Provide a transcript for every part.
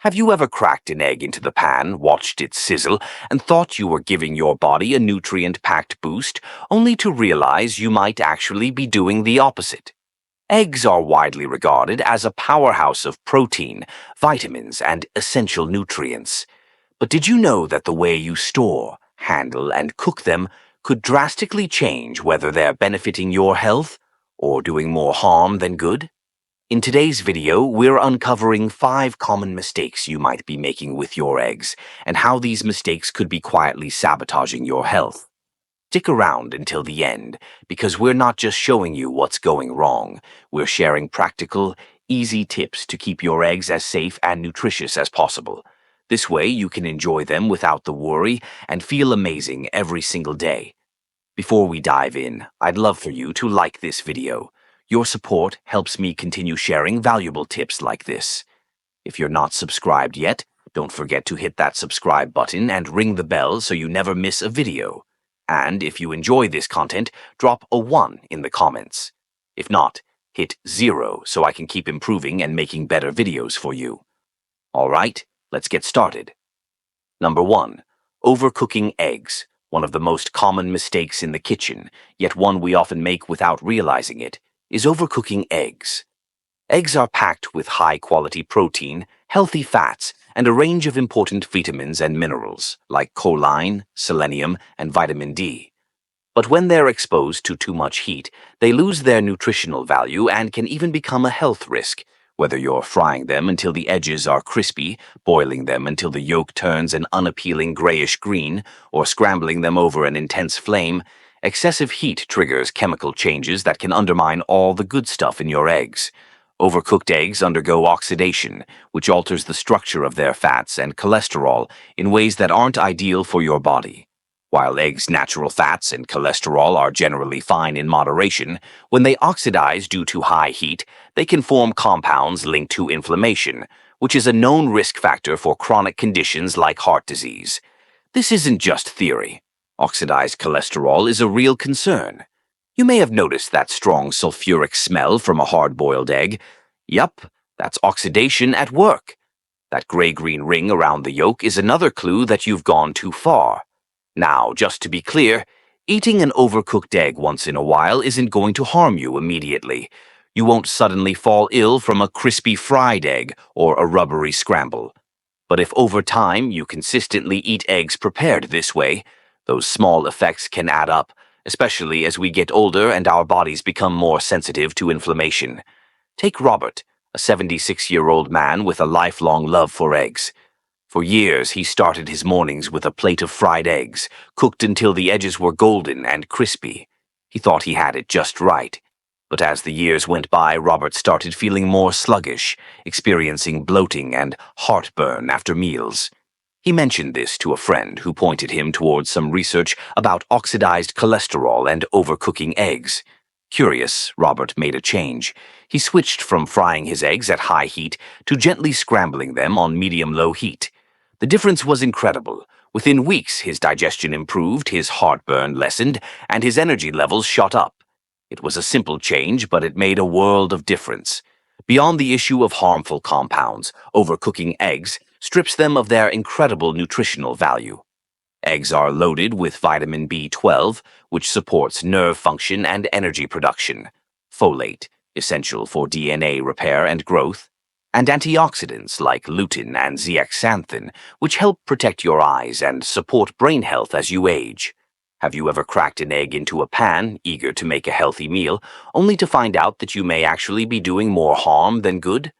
Have you ever cracked an egg into the pan, watched it sizzle, and thought you were giving your body a nutrient-packed boost, only to realize you might actually be doing the opposite? Eggs are widely regarded as a powerhouse of protein, vitamins, and essential nutrients. But did you know that the way you store, handle, and cook them could drastically change whether they're benefiting your health or doing more harm than good? In today's video, we're uncovering 5 common mistakes you might be making with your eggs and how these mistakes could be quietly sabotaging your health. Stick around until the end, because we're not just showing you what's going wrong, we're sharing practical, easy tips to keep your eggs as safe and nutritious as possible. This way you can enjoy them without the worry and feel amazing every single day. Before we dive in, I'd love for you to like this video. Your support helps me continue sharing valuable tips like this. If you're not subscribed yet, don't forget to hit that subscribe button and ring the bell so you never miss a video. And if you enjoy this content, drop a 1 in the comments. If not, hit 0 so I can keep improving and making better videos for you. Alright, let's get started. Number 1. Overcooking eggs. One of the most common mistakes in the kitchen, yet one we often make without realizing it, is overcooking eggs. Eggs are packed with high-quality protein, healthy fats, and a range of important vitamins and minerals, like choline, selenium, and vitamin D. But when they're exposed to too much heat, they lose their nutritional value and can even become a health risk, whether you're frying them until the edges are crispy, boiling them until the yolk turns an unappealing grayish-green, or scrambling them over an intense flame. Excessive heat triggers chemical changes that can undermine all the good stuff in your eggs. Overcooked eggs undergo oxidation, which alters the structure of their fats and cholesterol in ways that aren't ideal for your body. While eggs' natural fats and cholesterol are generally fine in moderation, when they oxidize due to high heat, they can form compounds linked to inflammation, which is a known risk factor for chronic conditions like heart disease. This isn't just theory. Oxidized cholesterol is a real concern. You may have noticed that strong sulfuric smell from a hard-boiled egg. Yup, that's oxidation at work. That gray-green ring around the yolk is another clue that you've gone too far. Now, just to be clear, eating an overcooked egg once in a while isn't going to harm you immediately. You won't suddenly fall ill from a crispy fried egg or a rubbery scramble. But if over time you consistently eat eggs prepared this way, those small effects can add up, especially as we get older and our bodies become more sensitive to inflammation. Take Robert, a 76-year-old man with a lifelong love for eggs. For years, he started his mornings with a plate of fried eggs, cooked until the edges were golden and crispy. He thought he had it just right. But as the years went by, Robert started feeling more sluggish, experiencing bloating and heartburn after meals. He mentioned this to a friend who pointed him towards some research about oxidized cholesterol and overcooking eggs. Curious, Robert made a change. He switched from frying his eggs at high heat to gently scrambling them on medium-low heat. The difference was incredible. Within weeks, his digestion improved, his heartburn lessened, and his energy levels shot up. It was a simple change, but it made a world of difference. Beyond the issue of harmful compounds, overcooking eggs strips them of their incredible nutritional value. Eggs are loaded with vitamin B12, which supports nerve function and energy production, folate, essential for DNA repair and growth, and antioxidants like lutein and zeaxanthin, which help protect your eyes and support brain health as you age. Have you ever cracked an egg into a pan, eager to make a healthy meal, only to find out that you may actually be doing more harm than good?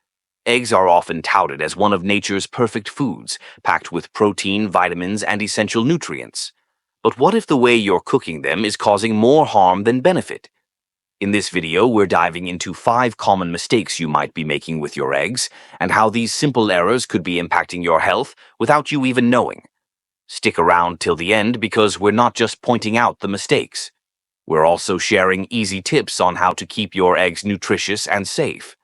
Eggs are often touted as one of nature's perfect foods, packed with protein, vitamins, and essential nutrients. But what if the way you're cooking them is causing more harm than benefit? In this video, we're diving into 5 common mistakes you might be making with your eggs, and how these simple errors could be impacting your health without you even knowing. Stick around till the end because we're not just pointing out the mistakes. We're also sharing easy tips on how to keep your eggs nutritious and safe.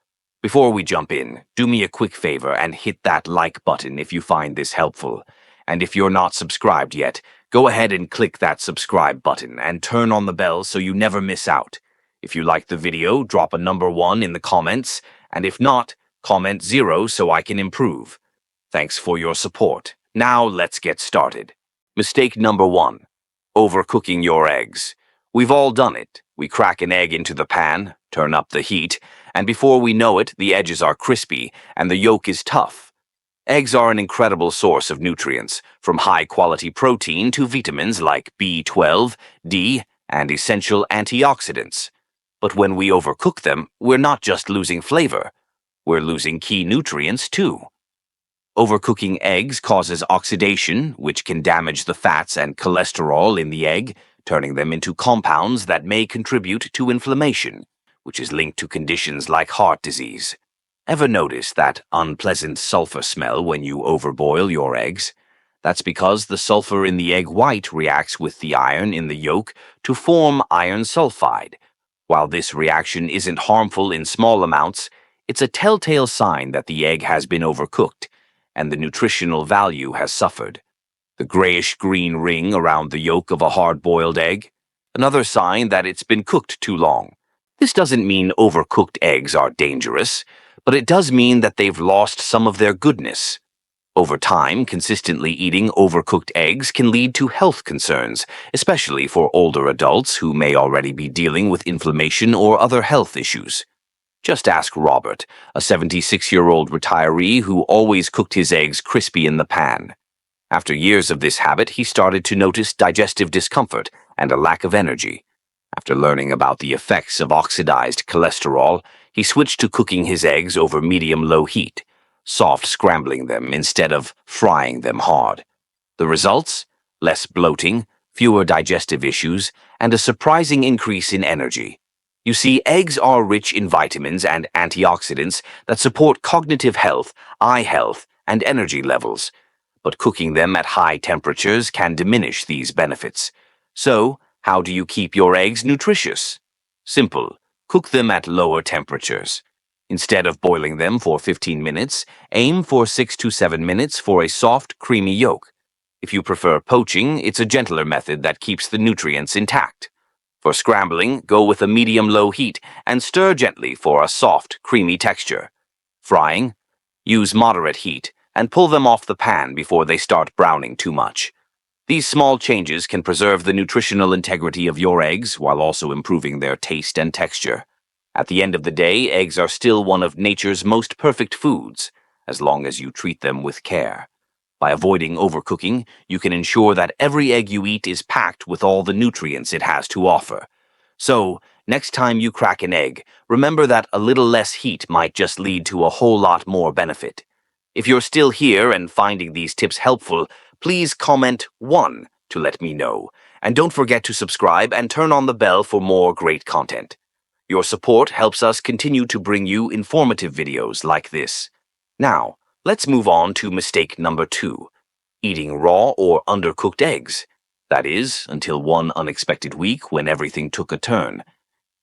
Before we jump in, do me a quick favor and hit that like button if you find this helpful. And if you're not subscribed yet, go ahead and click that subscribe button and turn on the bell so you never miss out. If you like the video, drop a number 1 in the comments, and if not, comment 0 so I can improve. Thanks for your support. Now let's get started. Mistake number 1. Overcooking your eggs. We've all done it. We crack an egg into the pan, turn up the heat, and before we know it, the edges are crispy and the yolk is tough. Eggs are an incredible source of nutrients, from high-quality protein to vitamins like B12, D, and essential antioxidants. But when we overcook them, we're not just losing flavor. We're losing key nutrients too. Overcooking eggs causes oxidation, which can damage the fats and cholesterol in the egg, turning them into compounds that may contribute to inflammation, which is linked to conditions like heart disease. Ever notice that unpleasant sulfur smell when you overboil your eggs? That's because the sulfur in the egg white reacts with the iron in the yolk to form iron sulfide. While this reaction isn't harmful in small amounts, it's a telltale sign that the egg has been overcooked, and the nutritional value has suffered. The grayish-green ring around the yolk of a hard-boiled egg, another sign that it's been cooked too long. This doesn't mean overcooked eggs are dangerous, but it does mean that they've lost some of their goodness. Over time, consistently eating overcooked eggs can lead to health concerns, especially for older adults who may already be dealing with inflammation or other health issues. Just ask Robert, a 76-year-old retiree who always cooked his eggs crispy in the pan. After years of this habit, he started to notice digestive discomfort and a lack of energy. After learning about the effects of oxidized cholesterol, he switched to cooking his eggs over medium-low heat, soft scrambling them instead of frying them hard. The results? Less bloating, fewer digestive issues, and a surprising increase in energy. You see, eggs are rich in vitamins and antioxidants that support cognitive health, eye health, and energy levels. But cooking them at high temperatures can diminish these benefits. So, how do you keep your eggs nutritious? Simple. Cook them at lower temperatures. Instead of boiling them for 15 minutes, aim for 6 to 7 minutes for a soft, creamy yolk. If you prefer poaching, it's a gentler method that keeps the nutrients intact. For scrambling, go with a medium-low heat and stir gently for a soft, creamy texture. Frying, use moderate heat and pull them off the pan before they start browning too much. These small changes can preserve the nutritional integrity of your eggs while also improving their taste and texture. At the end of the day, eggs are still one of nature's most perfect foods, as long as you treat them with care. By avoiding overcooking, you can ensure that every egg you eat is packed with all the nutrients it has to offer. So, next time you crack an egg, remember that a little less heat might just lead to a whole lot more benefit. If you're still here and finding these tips helpful, please comment 1 to let me know. And don't forget to subscribe and turn on the bell for more great content. Your support helps us continue to bring you informative videos like this. Now, let's move on to mistake number 2, eating raw or undercooked eggs. That is, until one unexpected week when everything took a turn.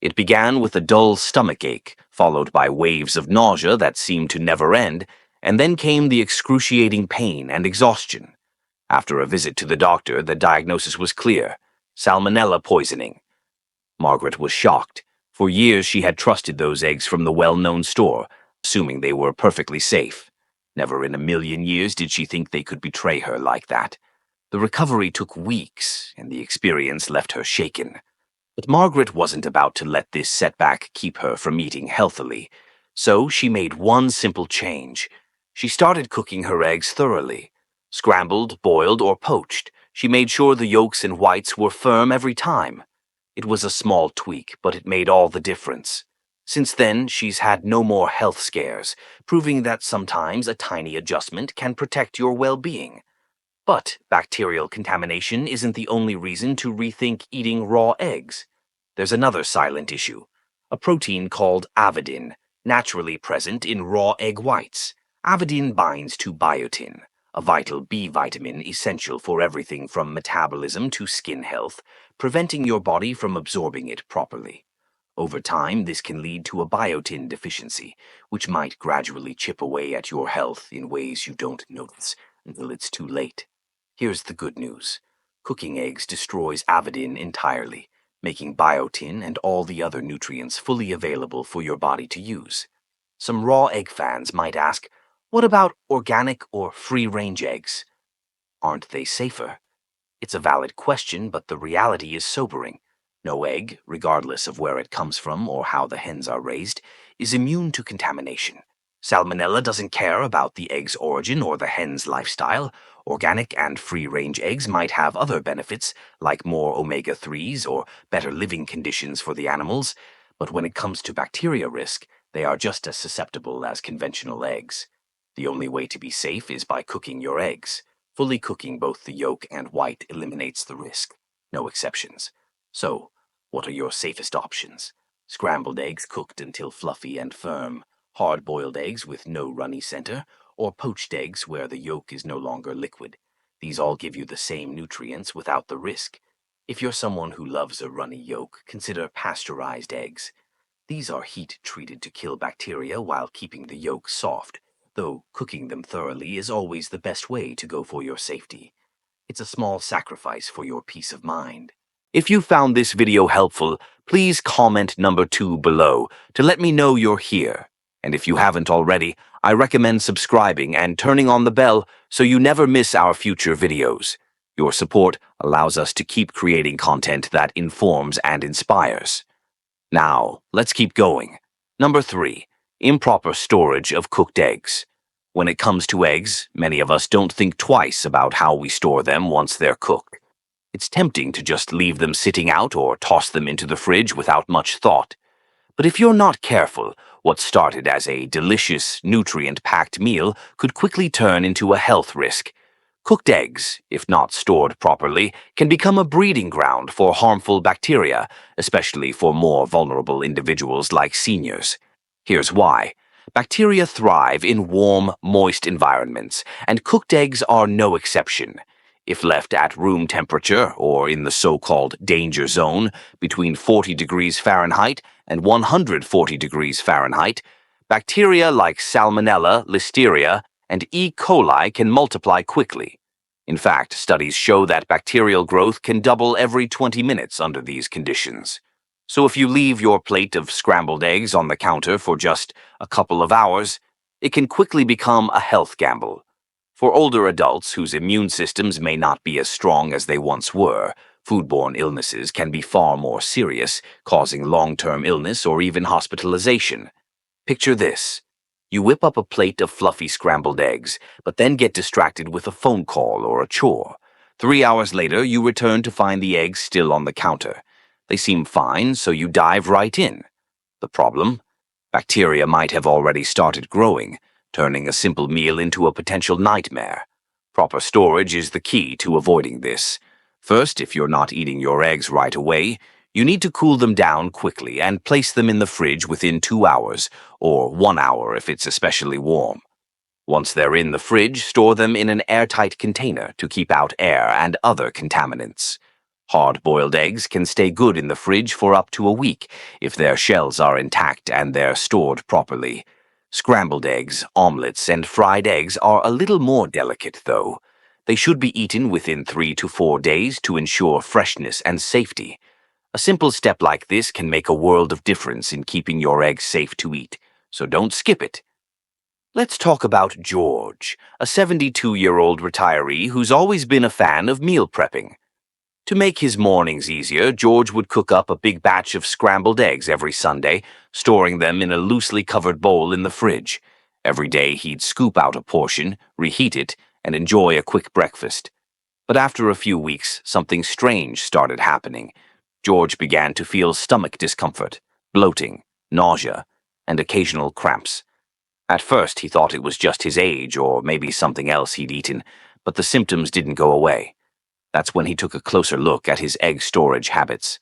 It began with a dull stomachache, followed by waves of nausea that seemed to never end, and then came the excruciating pain and exhaustion. After a visit to the doctor, the diagnosis was clear: salmonella poisoning. Margaret was shocked. For years she had trusted those eggs from the well-known store, assuming they were perfectly safe. Never in a million years did she think they could betray her like that. The recovery took weeks, and the experience left her shaken. But Margaret wasn't about to let this setback keep her from eating healthily, so she made one simple change. She started cooking her eggs thoroughly. Scrambled, boiled, or poached, she made sure the yolks and whites were firm every time. It was a small tweak, but it made all the difference. Since then, she's had no more health scares, proving that sometimes a tiny adjustment can protect your well-being. But bacterial contamination isn't the only reason to rethink eating raw eggs. There's another silent issue: a protein called avidin, naturally present in raw egg whites. Avidin binds to biotin, a vital B vitamin essential for everything from metabolism to skin health, preventing your body from absorbing it properly. Over time, this can lead to a biotin deficiency, which might gradually chip away at your health in ways you don't notice until it's too late. Here's the good news. Cooking eggs destroys avidin entirely, making biotin and all the other nutrients fully available for your body to use. Some raw egg fans might ask, What about organic or free-range eggs? Aren't they safer? It's a valid question, but the reality is sobering. No egg, regardless of where it comes from or how the hens are raised, is immune to contamination. Salmonella doesn't care about the egg's origin or the hen's lifestyle. Organic and free-range eggs might have other benefits, like more omega-3s or better living conditions for the animals, but when it comes to bacteria risk, they are just as susceptible as conventional eggs. The only way to be safe is by cooking your eggs. Fully cooking both the yolk and white eliminates the risk. No exceptions. So, what are your safest options? Scrambled eggs cooked until fluffy and firm, hard-boiled eggs with no runny center, or poached eggs where the yolk is no longer liquid. These all give you the same nutrients without the risk. If you're someone who loves a runny yolk, consider pasteurized eggs. These are heat-treated to kill bacteria while keeping the yolk soft, though cooking them thoroughly is always the best way to go for your safety. It's a small sacrifice for your peace of mind. If you found this video helpful, please comment number 2 below to let me know you're here. And if you haven't already, I recommend subscribing and turning on the bell so you never miss our future videos. Your support allows us to keep creating content that informs and inspires. Now, let's keep going. Number 3. Improper storage of cooked eggs. When it comes to eggs, many of us don't think twice about how we store them once they're cooked. It's tempting to just leave them sitting out or toss them into the fridge without much thought. But if you're not careful, what started as a delicious, nutrient-packed meal could quickly turn into a health risk. Cooked eggs, if not stored properly, can become a breeding ground for harmful bacteria, especially for more vulnerable individuals like seniors. Here's why. Bacteria thrive in warm, moist environments, and cooked eggs are no exception. If left at room temperature, or in the so-called danger zone, between 40 degrees Fahrenheit and 140 degrees Fahrenheit, bacteria like Salmonella, Listeria, and E. coli can multiply quickly. In fact, studies show that bacterial growth can double every 20 minutes under these conditions. So if you leave your plate of scrambled eggs on the counter for just a couple of hours, it can quickly become a health gamble. For older adults whose immune systems may not be as strong as they once were, foodborne illnesses can be far more serious, causing long-term illness or even hospitalization. Picture this. You whip up a plate of fluffy scrambled eggs, but then get distracted with a phone call or a chore. 3 hours later, you return to find the eggs still on the counter. They seem fine, so you dive right in. The problem? Bacteria might have already started growing, turning a simple meal into a potential nightmare. Proper storage is the key to avoiding this. First, if you're not eating your eggs right away, you need to cool them down quickly and place them in the fridge within 2 hours, or 1 hour if it's especially warm. Once they're in the fridge, store them in an airtight container to keep out air and other contaminants. Hard-boiled eggs can stay good in the fridge for up to a week if their shells are intact and they're stored properly. Scrambled eggs, omelets, and fried eggs are a little more delicate, though. They should be eaten within 3 to 4 days to ensure freshness and safety. A simple step like this can make a world of difference in keeping your eggs safe to eat, so don't skip it. Let's talk about George, a 72-year-old retiree who's always been a fan of meal prepping. To make his mornings easier, George would cook up a big batch of scrambled eggs every Sunday, storing them in a loosely covered bowl in the fridge. Every day he'd scoop out a portion, reheat it, and enjoy a quick breakfast. But after a few weeks, something strange started happening. George began to feel stomach discomfort, bloating, nausea, and occasional cramps. At first, he thought it was just his age or maybe something else he'd eaten, but the symptoms didn't go away. That's when he took a closer look at his egg storage habits.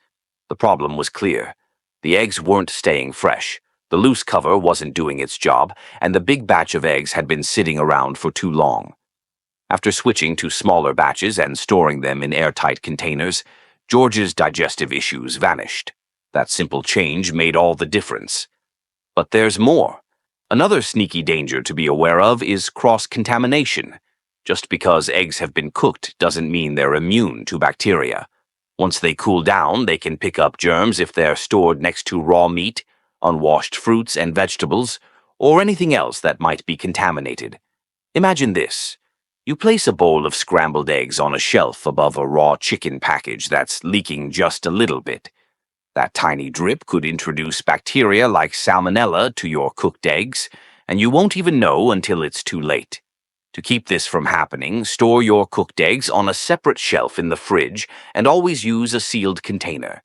The problem was clear. The eggs weren't staying fresh, the loose cover wasn't doing its job, and the big batch of eggs had been sitting around for too long. After switching to smaller batches and storing them in airtight containers, George's digestive issues vanished. That simple change made all the difference. But there's more. Another sneaky danger to be aware of is cross-contamination. Just because eggs have been cooked doesn't mean they're immune to bacteria. Once they cool down, they can pick up germs if they're stored next to raw meat, unwashed fruits and vegetables, or anything else that might be contaminated. Imagine this. You place a bowl of scrambled eggs on a shelf above a raw chicken package that's leaking just a little bit. That tiny drip could introduce bacteria like salmonella to your cooked eggs, and you won't even know until it's too late. To keep this from happening, store your cooked eggs on a separate shelf in the fridge and always use a sealed container.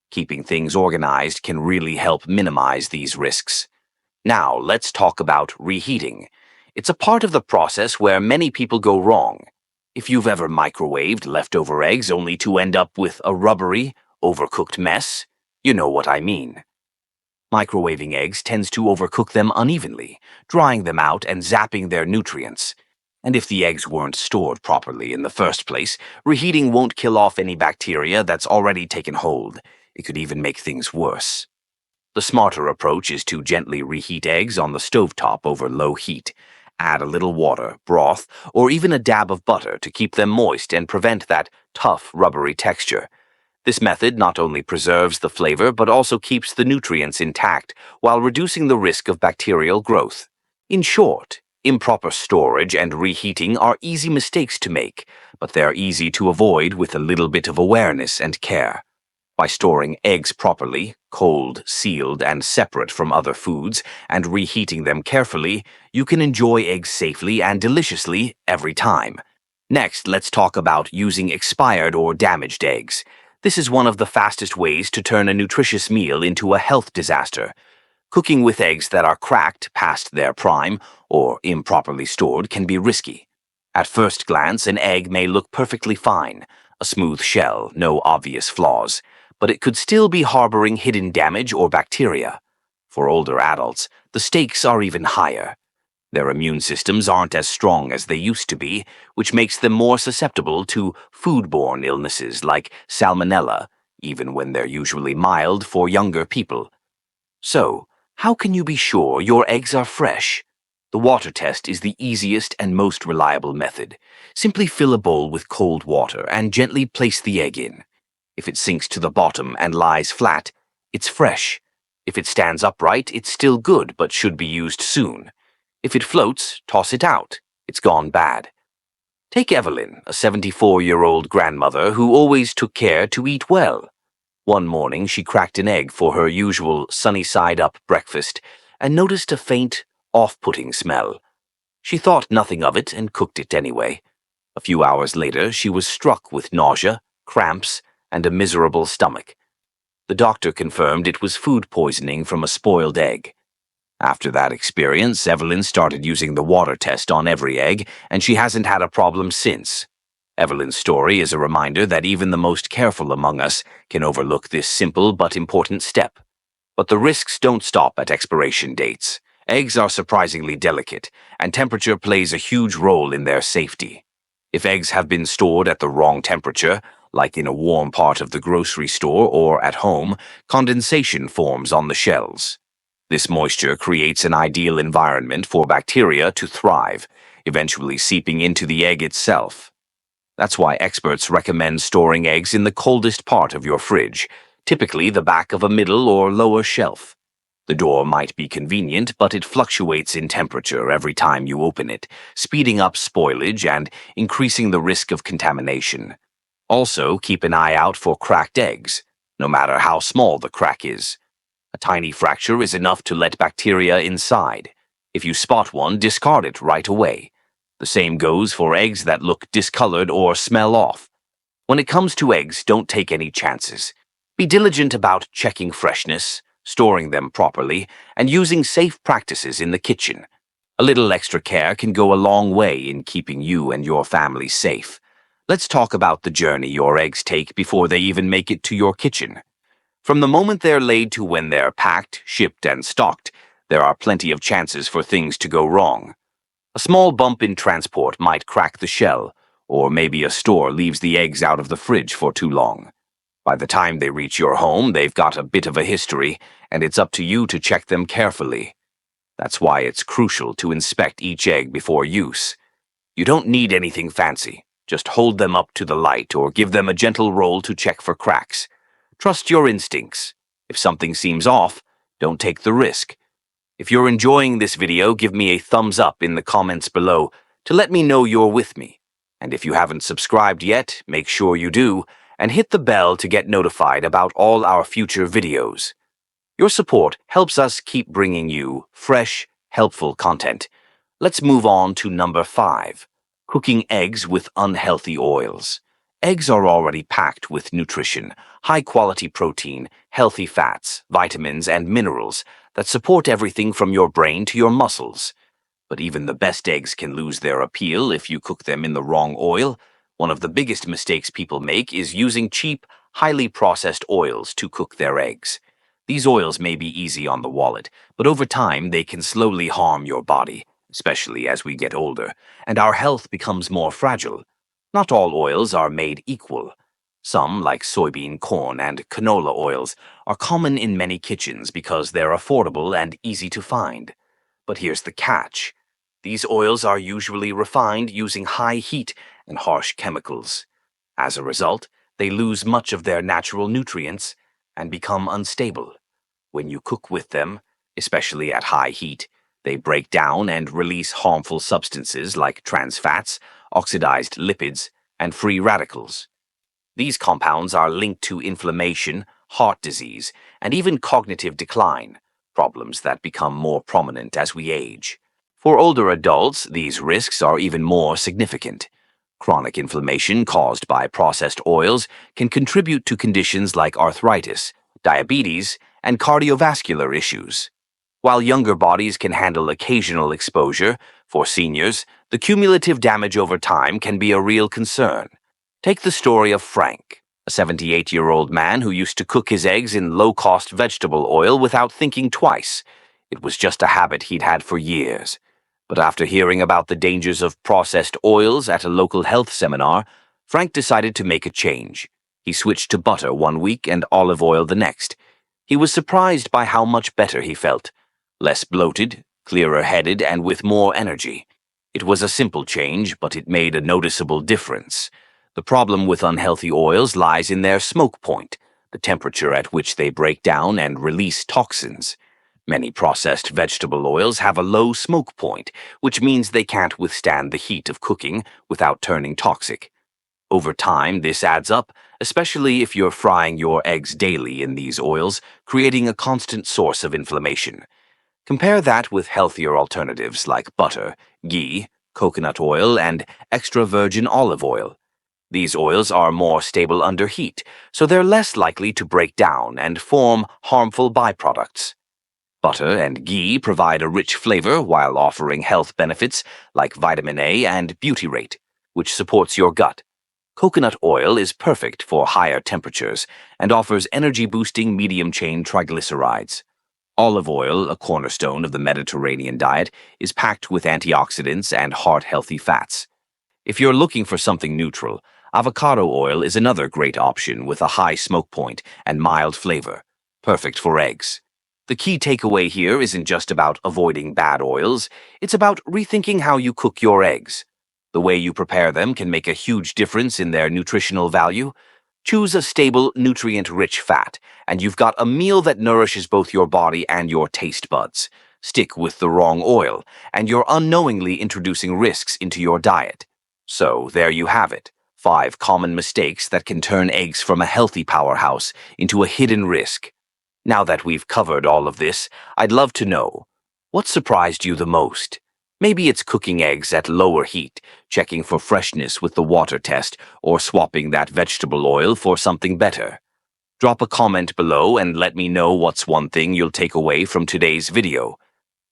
Keeping things organized can really help minimize these risks. Now, let's talk about reheating. It's a part of the process where many people go wrong. If you've ever microwaved leftover eggs only to end up with a rubbery, overcooked mess, you know what I mean. Microwaving eggs tends to overcook them unevenly, drying them out and zapping their nutrients. And if the eggs weren't stored properly in the first place, reheating won't kill off any bacteria that's already taken hold. It could even make things worse. The smarter approach is to gently reheat eggs on the stovetop over low heat. Add a little water, broth, or even a dab of butter to keep them moist and prevent that tough, rubbery texture. This method not only preserves the flavor but also keeps the nutrients intact while reducing the risk of bacterial growth. In short, improper storage and reheating are easy mistakes to make, but they're easy to avoid with a little bit of awareness and care. By storing eggs properly, cold, sealed, and separate from other foods, and reheating them carefully, you can enjoy eggs safely and deliciously every time. Next, let's talk about using expired or damaged eggs. This is one of the fastest ways to turn a nutritious meal into a health disaster. Cooking with eggs that are cracked past their prime or improperly stored can be risky. At first glance, an egg may look perfectly fine, a smooth shell, no obvious flaws, but it could still be harboring hidden damage or bacteria. For older adults, the stakes are even higher. Their immune systems aren't as strong as they used to be, which makes them more susceptible to foodborne illnesses like salmonella, even when they're usually mild for younger people. So, how can you be sure your eggs are fresh? The water test is the easiest and most reliable method. Simply fill a bowl with cold water and gently place the egg in. If it sinks to the bottom and lies flat, it's fresh. If it stands upright, it's still good but should be used soon. If it floats, toss it out. It's gone bad. Take Evelyn, a 74-year-old grandmother who always took care to eat well. One morning, she cracked an egg for her usual sunny-side-up breakfast and noticed a faint, off-putting smell. She thought nothing of it and cooked it anyway. A few hours later, she was struck with nausea, cramps, and a miserable stomach. The doctor confirmed it was food poisoning from a spoiled egg. After that experience, Evelyn started using the water test on every egg, and she hasn't had a problem since. Evelyn's story is a reminder that even the most careful among us can overlook this simple but important step. But the risks don't stop at expiration dates. Eggs are surprisingly delicate, and temperature plays a huge role in their safety. If eggs have been stored at the wrong temperature, like in a warm part of the grocery store or at home, condensation forms on the shells. This moisture creates an ideal environment for bacteria to thrive, eventually seeping into the egg itself. That's why experts recommend storing eggs in the coldest part of your fridge, typically the back of a middle or lower shelf. The door might be convenient, but it fluctuates in temperature every time you open it, speeding up spoilage and increasing the risk of contamination. Also, keep an eye out for cracked eggs, no matter how small the crack is. A tiny fracture is enough to let bacteria inside. If you spot one, discard it right away. The same goes for eggs that look discolored or smell off. When it comes to eggs, don't take any chances. Be diligent about checking freshness, storing them properly, and using safe practices in the kitchen. A little extra care can go a long way in keeping you and your family safe. Let's talk about the journey your eggs take before they even make it to your kitchen. From the moment they're laid to when they're packed, shipped, and stocked, there are plenty of chances for things to go wrong. A small bump in transport might crack the shell, or maybe a store leaves the eggs out of the fridge for too long. By the time they reach your home, they've got a bit of a history, and it's up to you to check them carefully. That's why it's crucial to inspect each egg before use. You don't need anything fancy. Just hold them up to the light or give them a gentle roll to check for cracks. Trust your instincts. If something seems off, don't take the risk. If you're enjoying this video, give me a thumbs up in the comments below to let me know you're with me. And if you haven't subscribed yet, make sure you do, and hit the bell to get notified about all our future videos. Your support helps us keep bringing you fresh, helpful content. Let's move on to number 5, cooking eggs with unhealthy oils. Eggs are already packed with nutrition, high-quality protein, healthy fats, vitamins, and minerals that support everything from your brain to your muscles. But even the best eggs can lose their appeal if you cook them in the wrong oil. One of the biggest mistakes people make is using cheap, highly processed oils to cook their eggs. These oils may be easy on the wallet, but over time they can slowly harm your body, especially as we get older, and our health becomes more fragile. Not all oils are made equal. Some, like soybean, corn, and canola oils, are common in many kitchens because they're affordable and easy to find. But here's the catch. These oils are usually refined using high heat and harsh chemicals. As a result, they lose much of their natural nutrients and become unstable. When you cook with them, especially at high heat, they break down and release harmful substances like trans fats, oxidized lipids, and free radicals. These compounds are linked to inflammation, heart disease, and even cognitive decline, problems that become more prominent as we age. For older adults, these risks are even more significant. Chronic inflammation caused by processed oils can contribute to conditions like arthritis, diabetes, and cardiovascular issues. While younger bodies can handle occasional exposure, for seniors, the cumulative damage over time can be a real concern. Take the story of Frank, a 78-year-old man who used to cook his eggs in low-cost vegetable oil without thinking twice. It was just a habit he'd had for years. But after hearing about the dangers of processed oils at a local health seminar, Frank decided to make a change. He switched to butter one week and olive oil the next. He was surprised by how much better he felt. Less bloated, clearer-headed, and with more energy. It was a simple change, but it made a noticeable difference. The problem with unhealthy oils lies in their smoke point, the temperature at which they break down and release toxins. Many processed vegetable oils have a low smoke point, which means they can't withstand the heat of cooking without turning toxic. Over time, this adds up, especially if you're frying your eggs daily in these oils, creating a constant source of inflammation. Compare that with healthier alternatives like butter, ghee, coconut oil, and extra virgin olive oil. These oils are more stable under heat, so they're less likely to break down and form harmful byproducts. Butter and ghee provide a rich flavor while offering health benefits like vitamin A and butyrate, which supports your gut. Coconut oil is perfect for higher temperatures and offers energy-boosting medium-chain triglycerides. Olive oil, a cornerstone of the Mediterranean diet, is packed with antioxidants and heart-healthy fats. If you're looking for something neutral, avocado oil is another great option with a high smoke point and mild flavor, perfect for eggs. The key takeaway here isn't just about avoiding bad oils, it's about rethinking how you cook your eggs. The way you prepare them can make a huge difference in their nutritional value. Choose a stable, nutrient-rich fat, and you've got a meal that nourishes both your body and your taste buds. Stick with the wrong oil, and you're unknowingly introducing risks into your diet. So, there you have it. 5 common mistakes that can turn eggs from a healthy powerhouse into a hidden risk. Now that we've covered all of this, I'd love to know, what surprised you the most? Maybe it's cooking eggs at lower heat, checking for freshness with the water test, or swapping that vegetable oil for something better. Drop a comment below and let me know what's one thing you'll take away from today's video.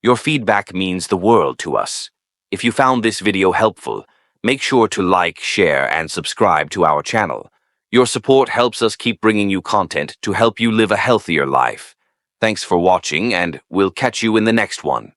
Your feedback means the world to us. If you found this video helpful, make sure to like, share, and subscribe to our channel. Your support helps us keep bringing you content to help you live a healthier life. Thanks for watching, and we'll catch you in the next one.